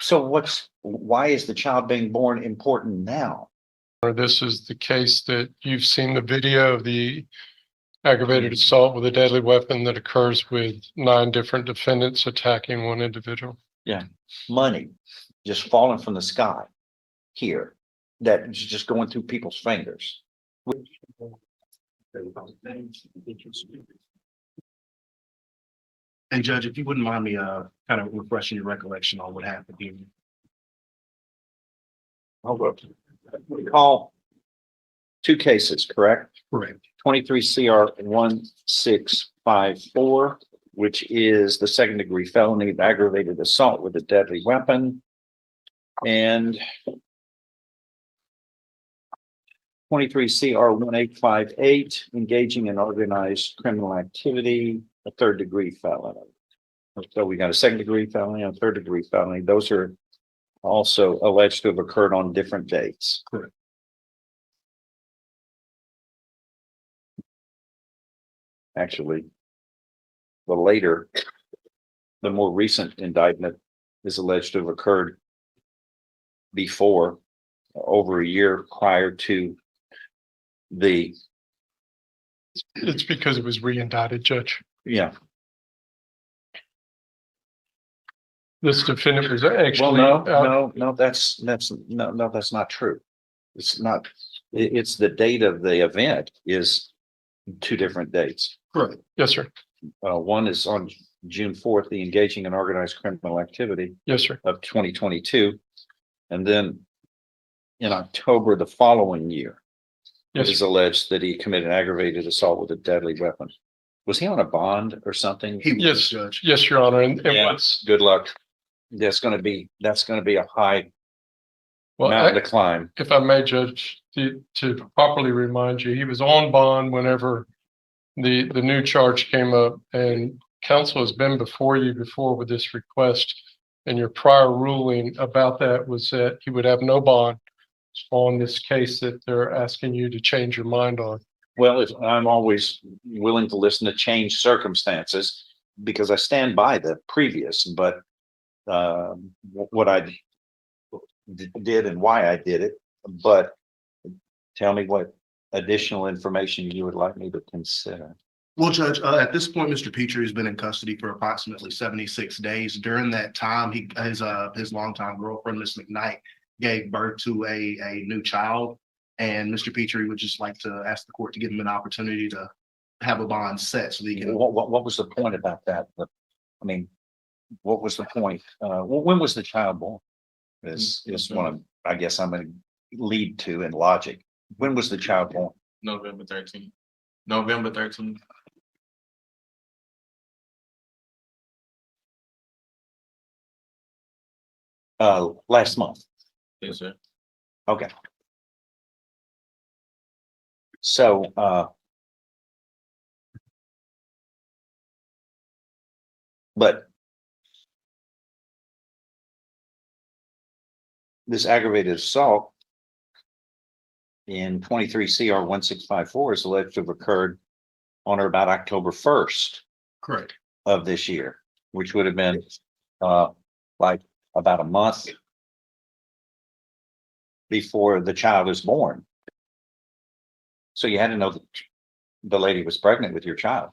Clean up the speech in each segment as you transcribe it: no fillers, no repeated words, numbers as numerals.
So why is the child being born important now? Or this is the case that you've seen the video of the aggravated assault with a deadly weapon that occurs with 9 different defendants attacking one individual. Yeah, money just falling from the sky here, that is just going through people's fingers. And Judge, if you wouldn't mind me kind of refreshing your recollection on what happened here. We call 2 cases, correct? Correct. 23 CR 1654, which is the 2nd-degree felony of aggravated assault with a deadly weapon, and 23 CR 1858, engaging in organized criminal activity, a 3rd-degree felony. So we got a 2nd-degree felony and a 3rd-degree felony. Those are also alleged to have occurred on different dates. Correct. Actually, the more recent indictment is alleged to have occurred before, over a year prior to the. It's because it was re-indicted, Judge. Yeah. This defendant was actually. No, that's not true. It's not. It's the date of the event is 2 different dates. Correct. Yes, sir. One is on June 4th, the engaging in organized criminal activity. Yes, sir. Of 2022, and then in October the following year, yes, it is alleged that he committed aggravated assault with a deadly weapon. Was he on a bond or something? Yes, Judge. Yes, Your Honor. And yeah, what's good luck. That's going to be a high mountain to climb. If I may, Judge, to properly remind you, he was on bond whenever the new charge came up, and counsel has been before you before with this request, and your prior ruling about that was that he would have no bond on this case that they're asking you to change your mind on. Well, I'm always willing to listen to change circumstances because I stand by the previous, but what I did and why I did it. But tell me what additional information you would like me to consider. Well, Judge, at this point, Mr. Petrie has been in custody for approximately 76 days. During that time, his longtime girlfriend, Miss McKnight, gave birth to a new child. And Mr. Petrie would just like to ask the court to give him an opportunity to have a bond set so that he can. What was the point about that? I mean, what was the point? When was the child born? Is one of, I guess I'm going to lead to in logic. When was the child born? November 13th. November 13th. Last month. Yes, sir. Okay. So, but this aggravated assault in 23 CR 1654 is alleged to have occurred on or about October 1st. Correct. Of this year, which would have been like about a month before the child is born. So you had to know that the lady was pregnant with your child.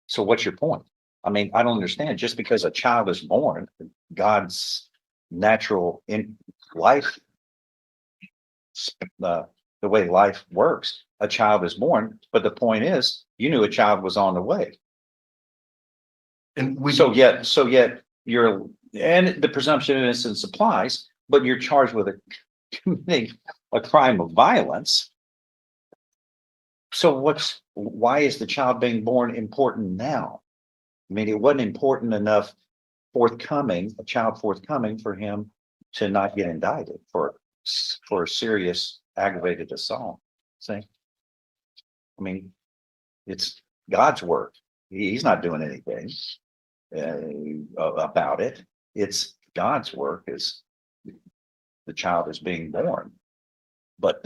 So what's your point? I mean, I don't understand. Just because a child is born, God's natural in life, the way life works, a child is born. But the point is, you knew a child was on the way. And so yet you're, and the presumption of innocence applies, but you're charged with committing a crime of violence. So why is the child being born important now? I mean, it wasn't important enough a child forthcoming for him to not get indicted for a serious aggravated assault. See? I mean, it's God's work. He's not doing anything about it. It's God's work. Is the child is being born, but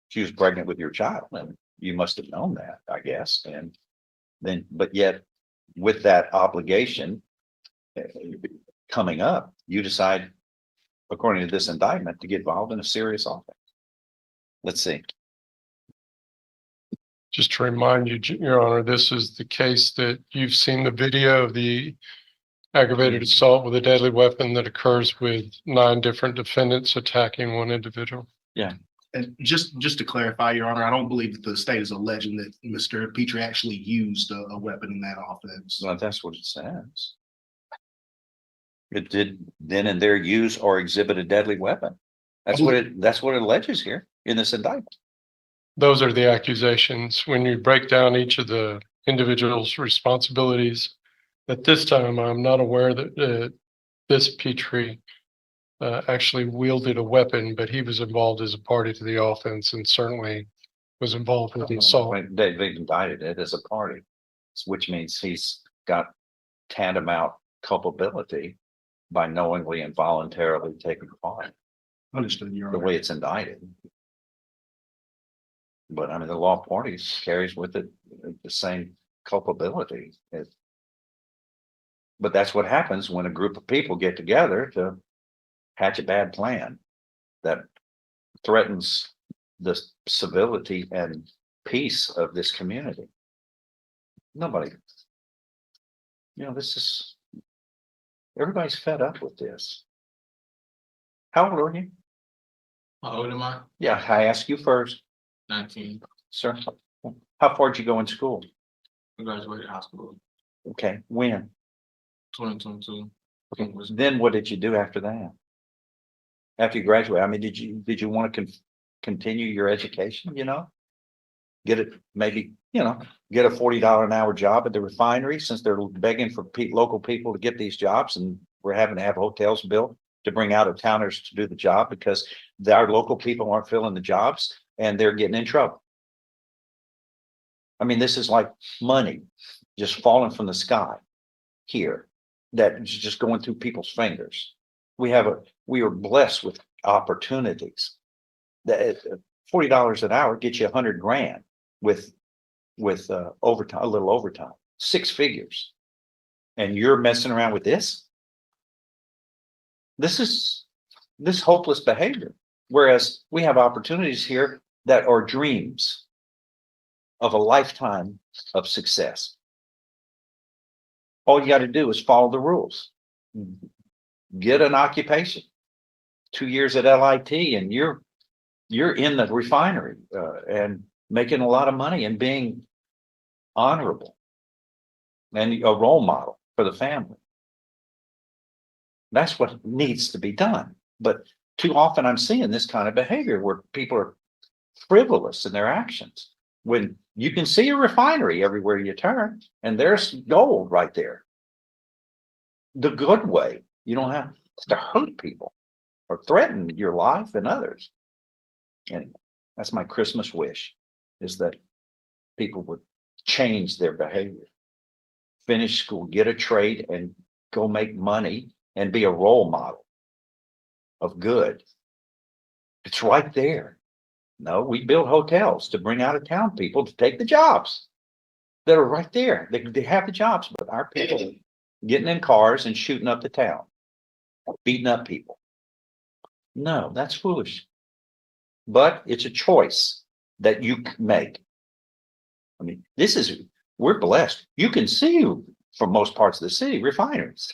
she was pregnant with your child, and you must have known that, I guess. And then, but yet, with that obligation, coming up, you decide, according to this indictment, to get involved in a serious offense. Let's see. Just to remind you, Your Honor, this is the case that you've seen the video of the aggravated assault with a deadly weapon that occurs with 9 different defendants attacking one individual. And just to clarify, Your Honor, I don't believe that the state is alleging that Mr. Petrie actually used a weapon in that offense. Well, that's what it says. It did then and there use or exhibit a deadly weapon. That's what it alleges here in this indictment. Those are the accusations. When you break down each of the individual's responsibilities, at this time, I'm not aware that this Petrie actually wielded a weapon, but he was involved as a party to the offense and certainly was involved with the assault. They indicted it as a party, which means he's got tantamount culpability by knowingly and voluntarily taking part. Understood, Your The Honor. way it's indicted. But I mean, the law of parties carries with it the same culpability. But that's what happens when a group of people get together to hatch a bad plan that threatens the civility and peace of this community. Nobody, everybody's fed up with this. How old are you? How old am I? Yeah, I ask you first, 19. sir. How far did you go in school? I graduated high school, Okay, when? 2022. Okay, then what did you do after that? After you graduated, I mean, did you want to continue your education, Get it, maybe, get a $40 an hour job at the refinery, since they're begging for local people to get these jobs, and we're having to have hotels built to bring out of towners to do the job because our local people aren't filling the jobs and they're getting in trouble. I mean, this is like money just falling from the sky here that is just going through people's fingers. We are blessed with opportunities that $40 an hour gets you 100 grand with overtime, a little overtime, 6 figures. And you're messing around with this? This hopeless behavior. Whereas we have opportunities here that are dreams of a lifetime of success. All you got to do is follow the rules. Get an occupation. 2 years at LIT and you're in the refinery and making a lot of money and being honorable and a role model for the family. That's what needs to be done. But too often I'm seeing this kind of behavior where people are frivolous in their actions. When you can see a refinery everywhere you turn, and there's gold right there. The good way. You don't have to hurt people or threaten your life and others. Anyway, that's my Christmas wish, is that people would change their behavior. Finish school, get a trade, and go make money and be a role model of good. It's right there. No, we build hotels to bring out of town people to take the jobs that are right there. They have the jobs, but our people getting in cars and shooting up the town, beating up people. No, that's foolish. But it's a choice that you can make. I mean, we're blessed. You can see from most parts of the city refineries.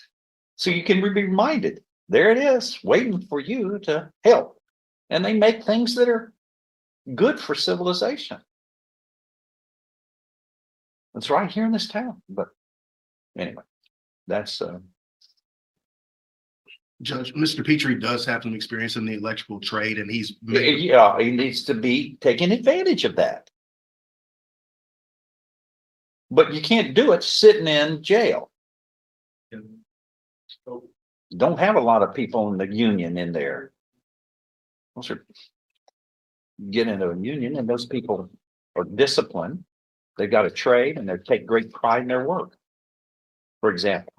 So you can be reminded, there it is, waiting for you to help. And they make things that are good for civilization. It's right here in this town. But anyway, that's Judge, Mr. Petrie does have some experience in the electrical trade, and he's made, yeah, he needs to be taking advantage of that. But you can't do it sitting in jail. Don't have a lot of people in the union in there. Those are get into a union, and those people are disciplined. They've got a trade and they take great pride in their work, for example.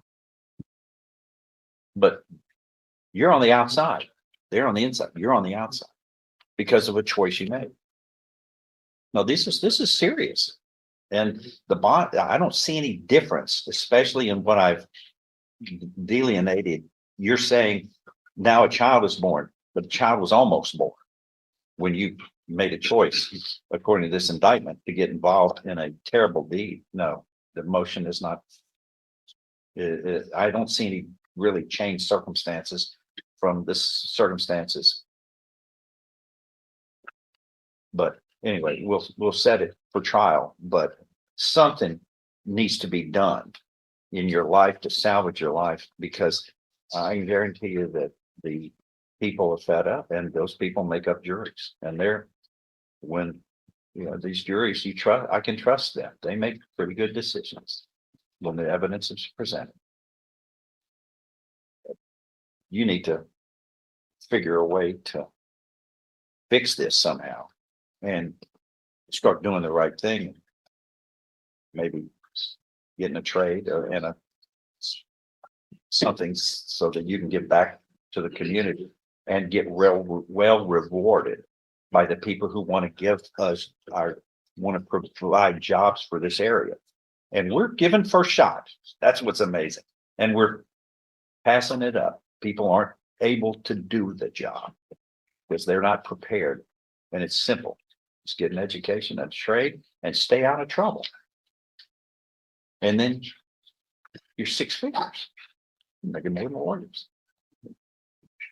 But you're on the outside. They're on the inside. You're on the outside because of a choice you made. No, this is serious. And the bond, I don't see any difference, especially in what I've delineated. You're saying now a child is born, but the child was almost born when you made a choice, according to this indictment, to get involved in a terrible deed. No, the motion is not. I don't see any really changed circumstances from this circumstances. But anyway, we'll set it for trial, but something needs to be done in your life to salvage your life, because I can guarantee you that the people are fed up, and those people make up juries, and when these juries, I can trust them. They make pretty good decisions when the evidence is presented. You need to figure a way to fix this somehow and start doing the right thing. Maybe getting a trade and something so that you can get back to the community and get well rewarded by the people who want to give us want to provide jobs for this area. And we're given first shot. That's what's amazing. And we're passing it up. People aren't able to do the job because they're not prepared. And it's simple. Just get an education and trade and stay out of trouble. And then you're 6 figures. Making more mortgages.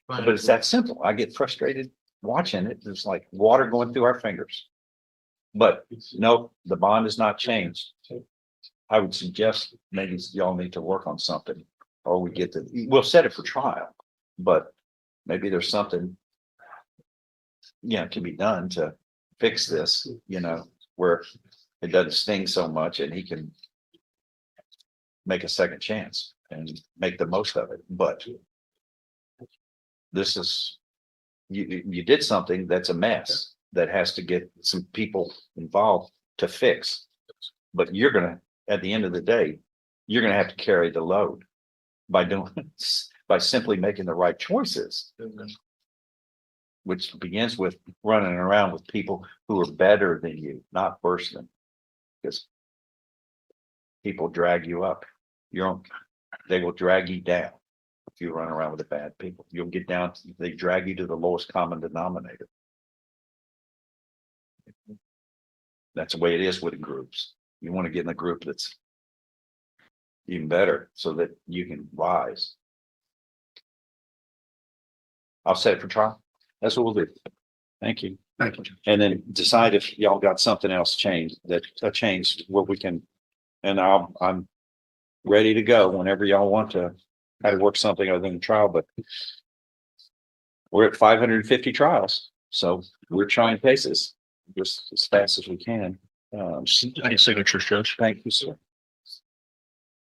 But it's that simple. I get frustrated watching it. It's like water going through our fingers. But no, the bond is not changed. I would suggest maybe y'all need to work on something, or we'll set it for trial, but maybe there's something, can be done to fix this, where it doesn't sting so much and he can make a second chance and make the most of it. But this is, you did something that's a mess that has to get some people involved to fix. But at the end of the day, you're going to have to carry the load by simply making the right choices, which begins with running around with people who are better than you, not worse than, because people drag you up. They will drag you down if you run around with the bad people. You'll get down, they drag you to the lowest common denominator. That's the way it is with groups. You want to get in a group that's even better so that you can rise. I'll set it for trial. That's what we'll do. Thank you. Thank you. And then decide if y'all got something else changed what we can, and I'm ready to go whenever y'all want to try to work something other than trial, but we're at 550 trials. So we're trying cases just as fast as we can. Any signatures, Judge? Thank you, sir.